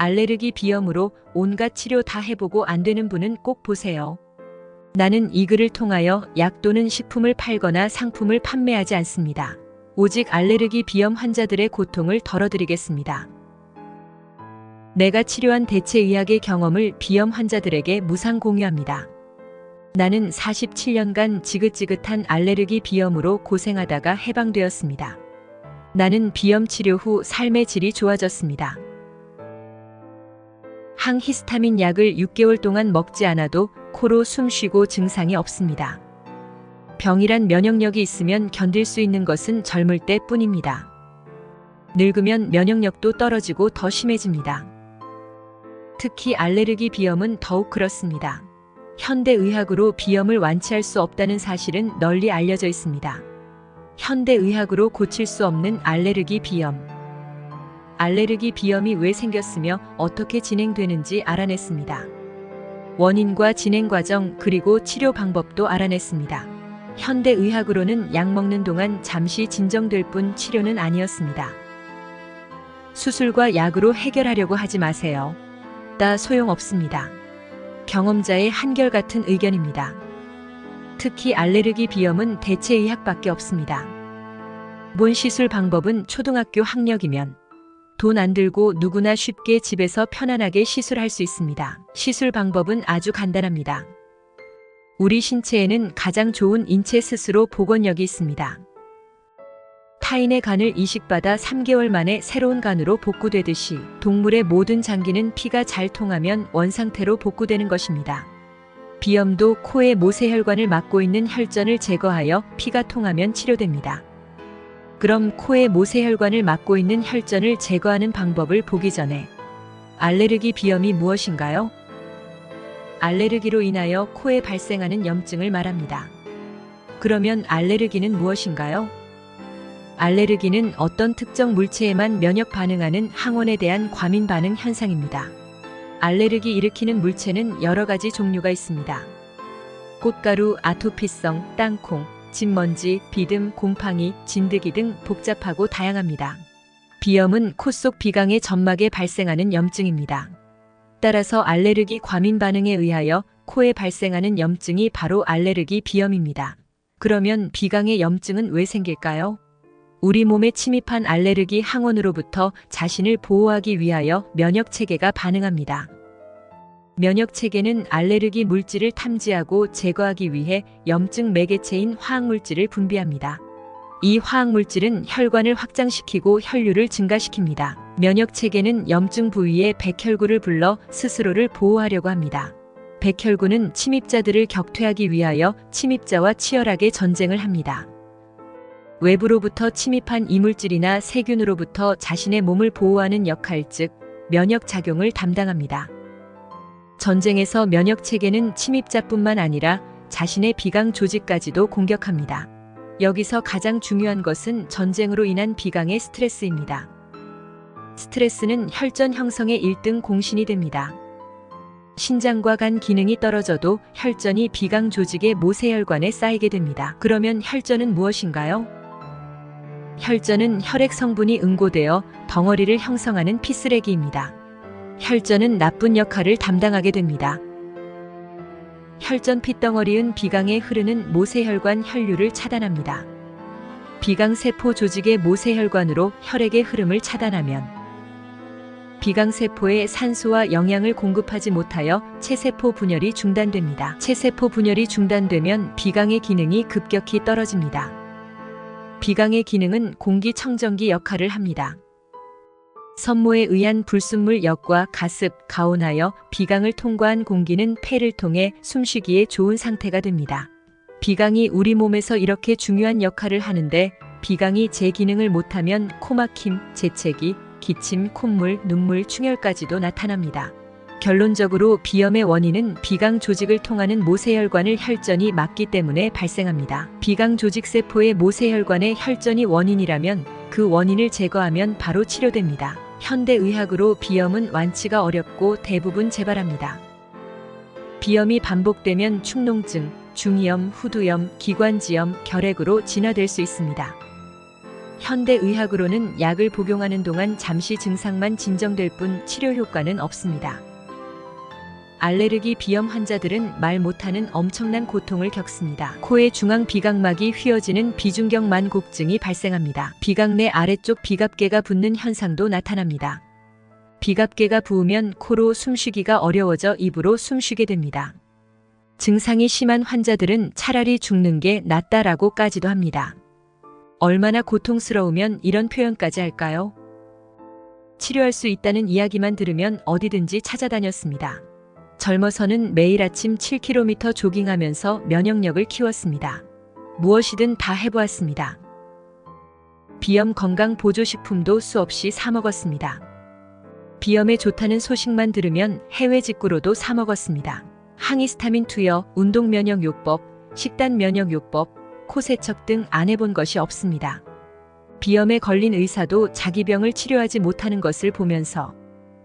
알레르기 비염으로 온갖 치료 다 해보고 안 되는 분은 꼭 보세요. 나는 이 글을 통하여 약 또는 식품을 팔거나 상품을 판매하지 않습니다. 오직 알레르기 비염 환자들의 고통을 덜어드리겠습니다. 내가 치료한 대체의학의 경험을 비염 환자들에게 무상 공유합니다. 나는 47년간 지긋지긋한 알레르기 비염으로 고생하다가 해방되었습니다. 나는 비염 치료 후 삶의 질이 좋아졌습니다. 항히스타민 약을 6개월 동안 먹지 않아도 코로 숨 쉬고 증상이 없습니다. 병이란 면역력이 있으면 견딜 수 있는 것은 젊을 때뿐입니다. 늙으면 면역력도 떨어지고 더 심해집니다. 특히 알레르기 비염은 더욱 그렇습니다. 현대의학으로 비염을 완치할 수 없다는 사실은 널리 알려져 있습니다. 현대의학으로 고칠 수 없는 알레르기 비염. 알레르기 비염이 왜 생겼으며 어떻게 진행되는지 알아냈습니다. 원인과 진행 과정 그리고 치료 방법도 알아냈습니다. 현대의학으로는 약 먹는 동안 잠시 진정될 뿐 치료는 아니었습니다. 수술과 약으로 해결하려고 하지 마세요. 다 소용없습니다. 경험자의 한결같은 의견입니다. 특히 알레르기 비염은 대체의학밖에 없습니다. 본 시술 방법은 초등학교 학력이면 돈 안 들고 누구나 쉽게 집에서 편안하게 시술할 수 있습니다. 시술 방법은 아주 간단합니다. 우리 신체에는 가장 좋은 인체 스스로 복원력이 있습니다. 타인의 간을 이식받아 3개월 만에 새로운 간으로 복구되듯이 동물의 모든 장기는 피가 잘 통하면 원상태로 복구되는 것입니다. 비염도 코의 모세혈관을 막고 있는 혈전을 제거하여 피가 통하면 치료됩니다. 그럼 코의 모세혈관을 막고 있는 혈전을 제거하는 방법을 보기 전에 알레르기 비염이 무엇인가요? 알레르기로 인하여 코에 발생하는 염증을 말합니다. 그러면 알레르기는 무엇인가요? 알레르기는 어떤 특정 물체에만 면역 반응하는 항원에 대한 과민 반응 현상입니다. 알레르기 일으키는 물체는 여러 가지 종류가 있습니다. 꽃가루, 아토피성, 땅콩, 진먼지, 비듬, 곰팡이, 진드기 등 복잡하고 다양합니다. 비염은 코 속 비강의 점막에 발생하는 염증입니다. 따라서 알레르기 과민 반응에 의하여 코에 발생하는 염증이 바로 알레르기 비염입니다. 그러면 비강의 염증은 왜 생길까요? 우리 몸에 침입한 알레르기 항원으로부터 자신을 보호하기 위하여 면역체계가 반응합니다. 면역체계는 알레르기 물질을 탐지하고 제거하기 위해 염증 매개체인 화학물질을 분비합니다. 이 화학물질은 혈관을 확장시키고 혈류를 증가시킵니다. 면역체계는 염증 부위에 백혈구를 불러 스스로를 보호하려고 합니다. 백혈구는 침입자들을 격퇴하기 위하여 침입자와 치열하게 전쟁을 합니다. 외부로부터 침입한 이물질이나 세균으로부터 자신의 몸을 보호하는 역할 즉 면역작용을 담당합니다. 전쟁에서 면역체계는 침입자뿐만 아니라 자신의 비강 조직까지도 공격합니다. 여기서 가장 중요한 것은 전쟁으로 인한 비강의 스트레스입니다. 스트레스는 혈전 형성의 1등 공신이 됩니다. 신장과 간 기능이 떨어져도 혈전이 비강 조직의 모세혈관에 쌓이게 됩니다. 그러면 혈전은 무엇인가요? 혈전은 혈액 성분이 응고되어 덩어리를 형성하는 피쓰레기입니다. 혈전은 나쁜 역할을 담당하게 됩니다. 혈전 핏덩어리은 비강에 흐르는 모세혈관 혈류를 차단합니다. 비강세포 조직의 모세혈관으로 혈액의 흐름을 차단하면 비강세포에 산소와 영양을 공급하지 못하여 체세포 분열이 중단됩니다. 체세포 분열이 중단되면 비강의 기능이 급격히 떨어집니다. 비강의 기능은 공기청정기 역할을 합니다. 섬모에 의한 불순물 역과 가습, 가온하여 비강을 통과한 공기는 폐를 통해 숨쉬기에 좋은 상태가 됩니다. 비강이 우리 몸에서 이렇게 중요한 역할을 하는데 비강이 제 기능을 못하면 코막힘, 재채기, 기침, 콧물, 눈물, 충혈까지도 나타납니다. 결론적으로 비염의 원인은 비강 조직을 통하는 모세혈관을 혈전이 막기 때문에 발생합니다. 비강 조직 세포의 모세혈관의 혈전이 원인이라면 그 원인을 제거하면 바로 치료됩니다. 현대의학으로 비염은 완치가 어렵고 대부분 재발합니다. 비염이 반복되면 축농증, 중이염, 후두염, 기관지염, 결핵으로 진화될 수 있습니다. 현대의학으로는 약을 복용하는 동안 잠시 증상만 진정될 뿐 치료 효과는 없습니다. 알레르기 비염 환자들은 말 못하는 엄청난 고통을 겪습니다. 코의 중앙 비각막이 휘어지는 비중격 만곡증이 발생합니다. 비각 내 아래쪽 비갑계가 붓는 현상도 나타납니다. 비갑계가 부으면 코로 숨쉬기가 어려워져 입으로 숨쉬게 됩니다. 증상이 심한 환자들은 차라리 죽는 게 낫다라고까지도 합니다. 얼마나 고통스러우면 이런 표현까지 할까요? 치료할 수 있다는 이야기만 들으면 어디든지 찾아다녔습니다. 젊어서는 매일 아침 7km 조깅하면서 면역력을 키웠습니다. 무엇이든 다 해보았습니다. 비염 건강 보조식품도 수없이 사 먹었습니다. 비염에 좋다는 소식만 들으면 해외 직구로도 사 먹었습니다. 항히스타민 투여, 운동 면역요법, 식단 면역요법, 코세척 등 안 해본 것이 없습니다. 비염에 걸린 의사도 자기 병을 치료하지 못하는 것을 보면서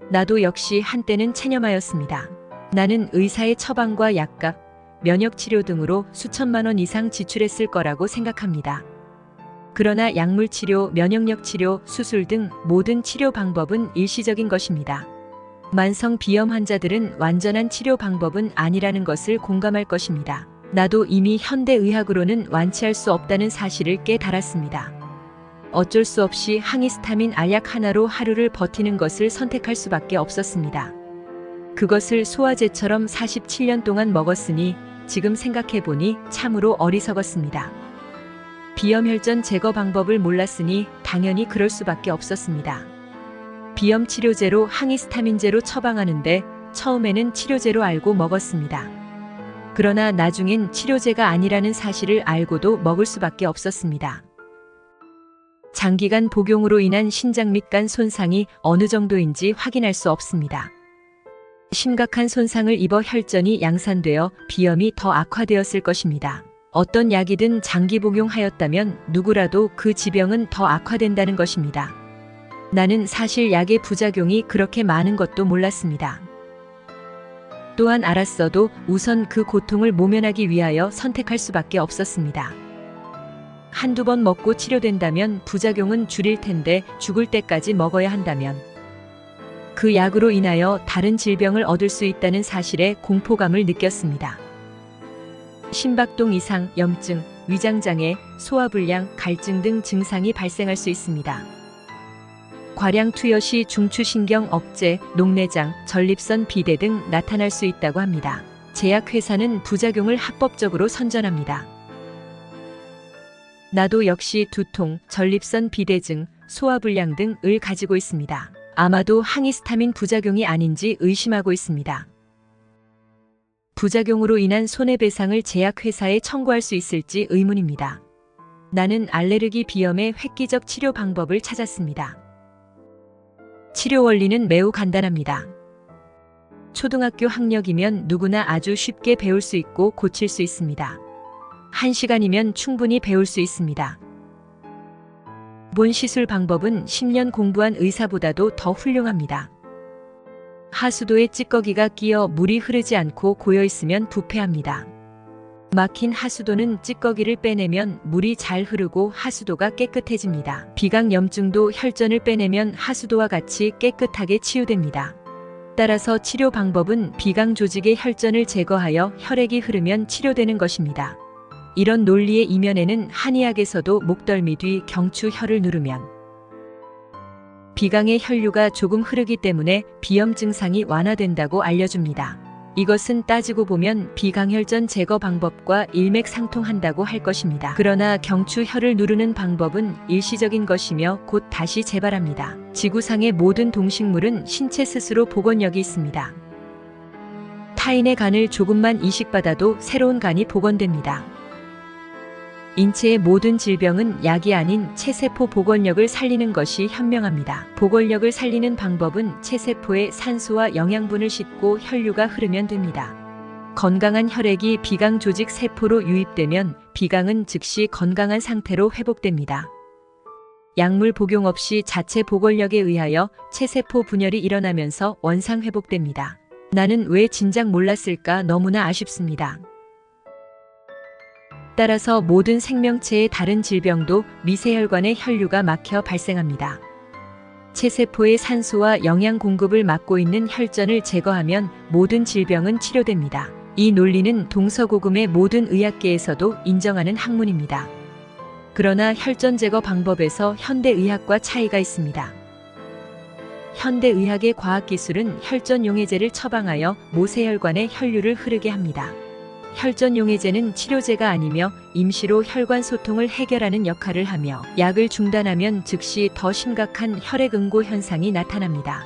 나도 역시 한때는 체념하였습니다. 나는 의사의 처방과 약값, 면역치료 등으로 수천만 원 이상 지출했을 거라고 생각합니다. 그러나 약물치료, 면역력치료, 수술 등 모든 치료 방법은 일시적인 것입니다. 만성 비염 환자들은 완전한 치료 방법은 아니라는 것을 공감할 것입니다. 나도 이미 현대의학으로는 완치할 수 없다는 사실을 깨달았습니다. 어쩔 수 없이 항히스타민 알약 하나로 하루를 버티는 것을 선택할 수밖에 없었습니다. 그것을 소화제처럼 47년 동안 먹었으니 지금 생각해보니 참으로 어리석었습니다. 비염혈전 제거 방법을 몰랐으니 당연히 그럴 수밖에 없었습니다. 비염 치료제로 항히스타민제로 처방하는데 처음에는 치료제로 알고 먹었습니다. 그러나 나중엔 치료제가 아니라는 사실을 알고도 먹을 수밖에 없었습니다. 장기간 복용으로 인한 신장 및 간 손상이 어느 정도인지 확인할 수 없습니다. 심각한 손상을 입어 혈전이 양산되어 비염이 더 악화되었을 것입니다. 어떤 약이든 장기 복용하였다면 누구라도 그 지병은 더 악화된다는 것입니다. 나는 사실 약의 부작용이 그렇게 많은 것도 몰랐습니다. 또한 알았어도 우선 그 고통을 모면하기 위하여 선택할 수밖에 없었습니다. 한두 번 먹고 치료된다면 부작용은 줄일 텐데 죽을 때까지 먹어야 한다면 그 약으로 인하여 다른 질병을 얻을 수 있다는 사실에 공포감을 느꼈습니다. 심박동 이상, 염증, 위장장애, 소화불량, 갈증 등 증상이 발생할 수 있습니다. 과량 투여 시 중추신경 억제, 녹내장, 전립선 비대 등 나타날 수 있다고 합니다. 제약회사는 부작용을 합법적으로 선전합니다. 나도 역시 두통, 전립선 비대증, 소화불량 등을 가지고 있습니다. 아마도 항히스타민 부작용이 아닌지 의심하고 있습니다. 부작용으로 인한 손해배상을 제약회사에 청구할 수 있을지 의문입니다. 나는 알레르기 비염의 획기적 치료 방법을 찾았습니다. 치료 원리는 매우 간단합니다. 초등학교 학력이면 누구나 아주 쉽게 배울 수 있고 고칠 수 있습니다. 1시간이면 충분히 배울 수 있습니다. 본 시술 방법은 10년 공부한 의사보다도 더 훌륭합니다. 하수도에 찌꺼기가 끼어 물이 흐르지 않고 고여 있으면 부패합니다. 막힌 하수도는 찌꺼기를 빼내면 물이 잘 흐르고 하수도가 깨끗해집니다. 비강염증도 혈전을 빼내면 하수도와 같이 깨끗하게 치유됩니다. 따라서 치료 방법은 비강 조직의 혈전을 제거하여 혈액이 흐르면 치료되는 것입니다. 이런 논리의 이면에는 한의학에서도 목덜미 뒤 경추 혈을 누르면 비강의 혈류가 조금 흐르기 때문에 비염 증상이 완화된다고 알려줍니다. 이것은 따지고 보면 비강혈전 제거 방법과 일맥상통한다고 할 것입니다. 그러나 경추혈을 누르는 방법은 일시적인 것이며 곧 다시 재발합니다. 지구상의 모든 동식물은 신체 스스로 복원력이 있습니다. 타인의 간을 조금만 이식받아도 새로운 간이 복원됩니다. 인체의 모든 질병은 약이 아닌 체세포 복원력을 살리는 것이 현명합니다. 복원력을 살리는 방법은 체세포에 산소와 영양분을 싣고 혈류가 흐르면 됩니다. 건강한 혈액이 비강 조직 세포로 유입되면 비강은 즉시 건강한 상태로 회복됩니다. 약물 복용 없이 자체 복원력에 의하여 체세포 분열이 일어나면서 원상 회복됩니다. 나는 왜 진작 몰랐을까 너무나 아쉽습니다. 따라서 모든 생명체의 다른 질병도 미세혈관의 혈류가 막혀 발생합니다. 체세포의 산소와 영양 공급을 막고 있는 혈전을 제거하면 모든 질병은 치료됩니다. 이 논리는 동서고금의 모든 의학계에서도 인정하는 학문입니다. 그러나 혈전 제거 방법에서 현대의학과 차이가 있습니다. 현대의학의 과학기술은 혈전 용해제를 처방하여 모세혈관에 혈류를 흐르게 합니다. 혈전 용해제는 치료제가 아니며 임시로 혈관 소통을 해결하는 역할을 하며 약을 중단하면 즉시 더 심각한 혈액응고 현상이 나타납니다.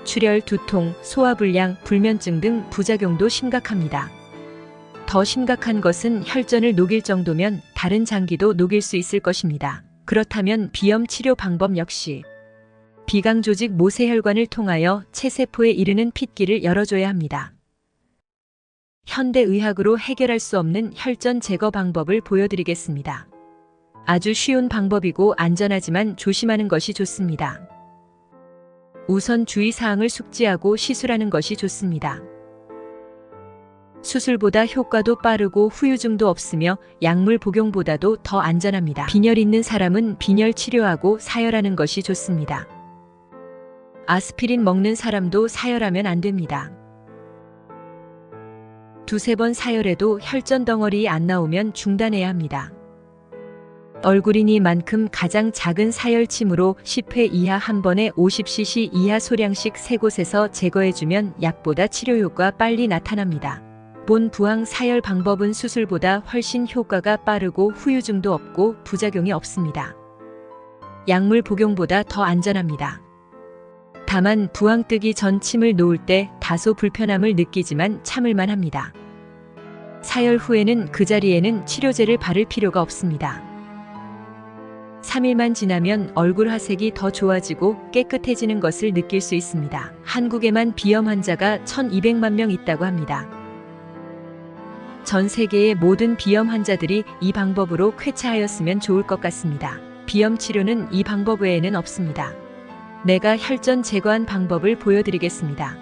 출혈, 두통, 소화불량, 불면증 등 부작용도 심각합니다. 더 심각한 것은 혈전을 녹일 정도면 다른 장기도 녹일 수 있을 것입니다. 그렇다면 비염 치료 방법 역시 비강조직 모세혈관을 통하여 체세포에 이르는 핏길을 열어줘야 합니다. 현대의학으로 해결할 수 없는 혈전 제거 방법을 보여드리겠습니다. 아주 쉬운 방법이고 안전하지만 조심하는 것이 좋습니다. 우선 주의사항을 숙지하고 시술하는 것이 좋습니다. 수술보다 효과도 빠르고 후유증도 없으며 약물 복용보다도 더 안전합니다. 빈혈 있는 사람은 빈혈 치료하고 사혈하는 것이 좋습니다. 아스피린 먹는 사람도 사혈하면 안 됩니다. 두세 번 사혈해도 혈전 덩어리 안 나오면 중단해야 합니다. 얼굴이니만큼 가장 작은 사혈침으로 10회 이하 한 번에 50cc 이하 소량씩 3곳에서 제거해주면 약보다 치료 효과 빨리 나타납니다. 본 부항 사혈 방법은 수술보다 훨씬 효과가 빠르고 후유증도 없고 부작용이 없습니다. 약물 복용보다 더 안전합니다. 다만 부항 뜨기 전 침을 놓을 때 다소 불편함을 느끼지만 참을만 합니다. 사혈 후에는 그 자리에는 치료제를 바를 필요가 없습니다. 3일만 지나면 얼굴 화색이 더 좋아지고 깨끗해지는 것을 느낄 수 있습니다. 한국에만 비염 환자가 1200만 명 있다고 합니다. 전 세계의 모든 비염 환자들이 이 방법으로 쾌차하였으면 좋을 것 같습니다. 비염 치료는 이 방법 외에는 없습니다. 내가 혈전 제거한 방법을 보여드리겠습니다.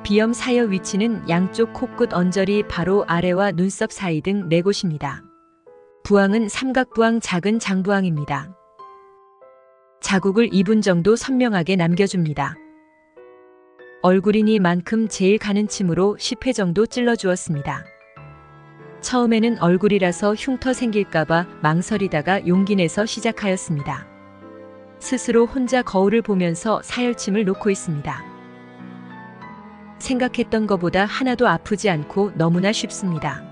비염 사혈 위치는 양쪽 코끝 언저리 바로 아래와 눈썹 사이 등 4곳입니다. 부항은 삼각부항 작은 장부항입니다. 자국을 2분 정도 선명하게 남겨줍니다. 얼굴이니만큼 제일 가는 침으로 10회 정도 찔러주었습니다. 처음에는 얼굴이라서 흉터 생길까봐 망설이다가 용기 내서 시작하였습니다. 스스로 혼자 거울을 보면서 사혈침을 놓고 있습니다. 생각했던 것보다 하나도 아프지 않고 너무나 쉽습니다.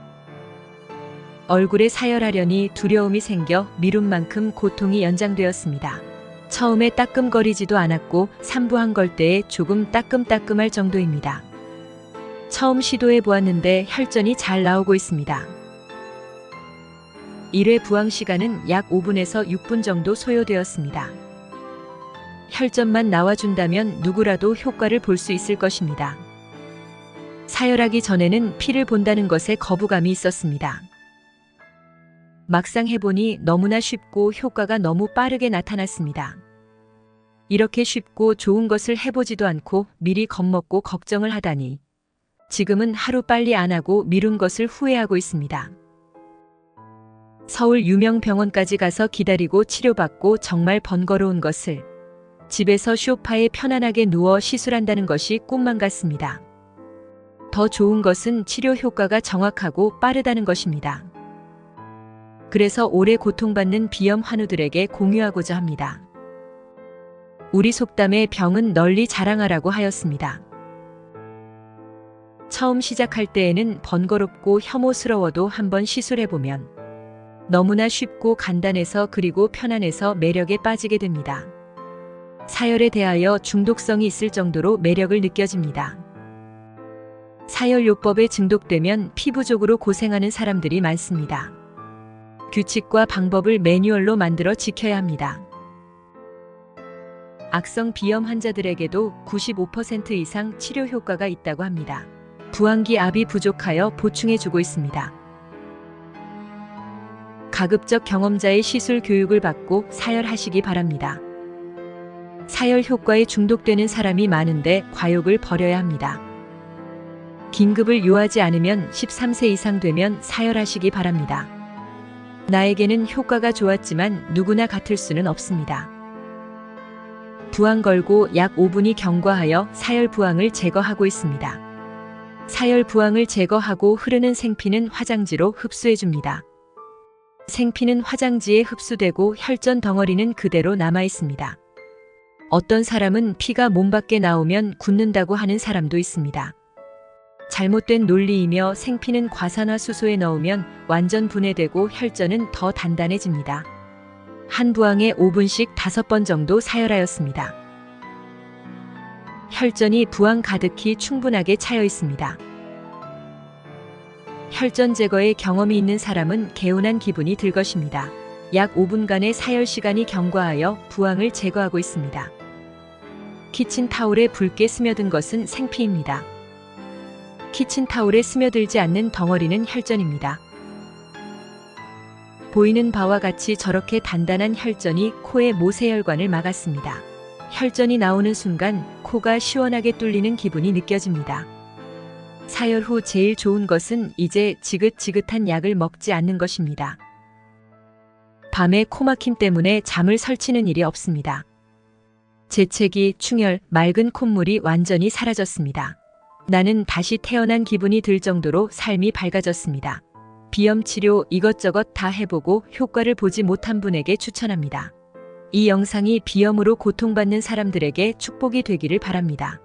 얼굴에 사혈하려니 두려움이 생겨 미룬만큼 고통이 연장되었습니다. 처음에 따끔거리지도 않았고 삼부항 걸 때에 조금 따끔따끔할 정도입니다. 처음 시도해 보았는데 혈전이 잘 나오고 있습니다. 1회 부항 시간은 약 5분에서 6분 정도 소요되었습니다. 혈전만 나와준다면 누구라도 효과를 볼 수 있을 것입니다. 사혈하기 전에는 피를 본다는 것에 거부감이 있었습니다. 막상 해보니 너무나 쉽고 효과가 너무 빠르게 나타났습니다. 이렇게 쉽고 좋은 것을 해보지도 않고 미리 겁먹고 걱정을 하다니 지금은 하루빨리 안 하고 미룬 것을 후회하고 있습니다. 서울 유명 병원까지 가서 기다리고 치료받고 정말 번거로운 것을 집에서 소파에 편안하게 누워 시술한다는 것이 꿈만 같습니다. 더 좋은 것은 치료 효과가 정확하고 빠르다는 것입니다. 그래서 오래 고통받는 비염 환우들에게 공유하고자 합니다. 우리 속담에 병은 널리 자랑하라고 하였습니다. 처음 시작할 때에는 번거롭고 혐오스러워도 한번 시술해보면 너무나 쉽고 간단해서 그리고 편안해서 매력에 빠지게 됩니다. 사혈에 대하여 중독성이 있을 정도로 매력을 느껴집니다. 사혈요법에 중독되면 피부적으로 고생하는 사람들이 많습니다. 규칙과 방법을 매뉴얼로 만들어 지켜야 합니다. 악성 비염 환자들에게도 95% 이상 치료 효과가 있다고 합니다. 부항기 압이 부족하여 보충해주고 있습니다. 가급적 경험자의 시술 교육을 받고 사혈하시기 바랍니다. 사혈 효과에 중독되는 사람이 많은데 과욕을 버려야 합니다. 긴급을 요하지 않으면 13세 이상 되면 사열하시기 바랍니다. 나에게는 효과가 좋았지만 누구나 같을 수는 없습니다. 부항 걸고 약 5분이 경과하여 사열 부항을 제거하고 있습니다. 사열 부항을 제거하고 흐르는 생피는 화장지로 흡수해줍니다. 생피는 화장지에 흡수되고 혈전 덩어리는 그대로 남아 있습니다. 어떤 사람은 피가 몸 밖에 나오면 굳는다고 하는 사람도 있습니다. 잘못된 논리이며 생피는 과산화수소에 넣으면 완전 분해되고 혈전은 더 단단해집니다. 한 부항에 5분씩 5번 정도 사열하였습니다. 혈전이 부항 가득히 충분하게 차여 있습니다. 혈전 제거에 경험이 있는 사람은 개운한 기분이 들 것입니다. 약 5분간의 사열 시간이 경과하여 부항을 제거하고 있습니다. 키친타올에 붉게 스며든 것은 생피입니다. 키친타올에 스며들지 않는 덩어리는 혈전입니다. 보이는 바와 같이 저렇게 단단한 혈전이 코의 모세혈관을 막았습니다. 혈전이 나오는 순간 코가 시원하게 뚫리는 기분이 느껴집니다. 사열 후 제일 좋은 것은 이제 지긋지긋한 약을 먹지 않는 것입니다. 밤에 코막힘 때문에 잠을 설치는 일이 없습니다. 재채기, 충혈, 맑은 콧물이 완전히 사라졌습니다. 나는 다시 태어난 기분이 들 정도로 삶이 밝아졌습니다. 비염 치료 이것저것 다 해보고 효과를 보지 못한 분에게 추천합니다. 이 영상이 비염으로 고통받는 사람들에게 축복이 되기를 바랍니다.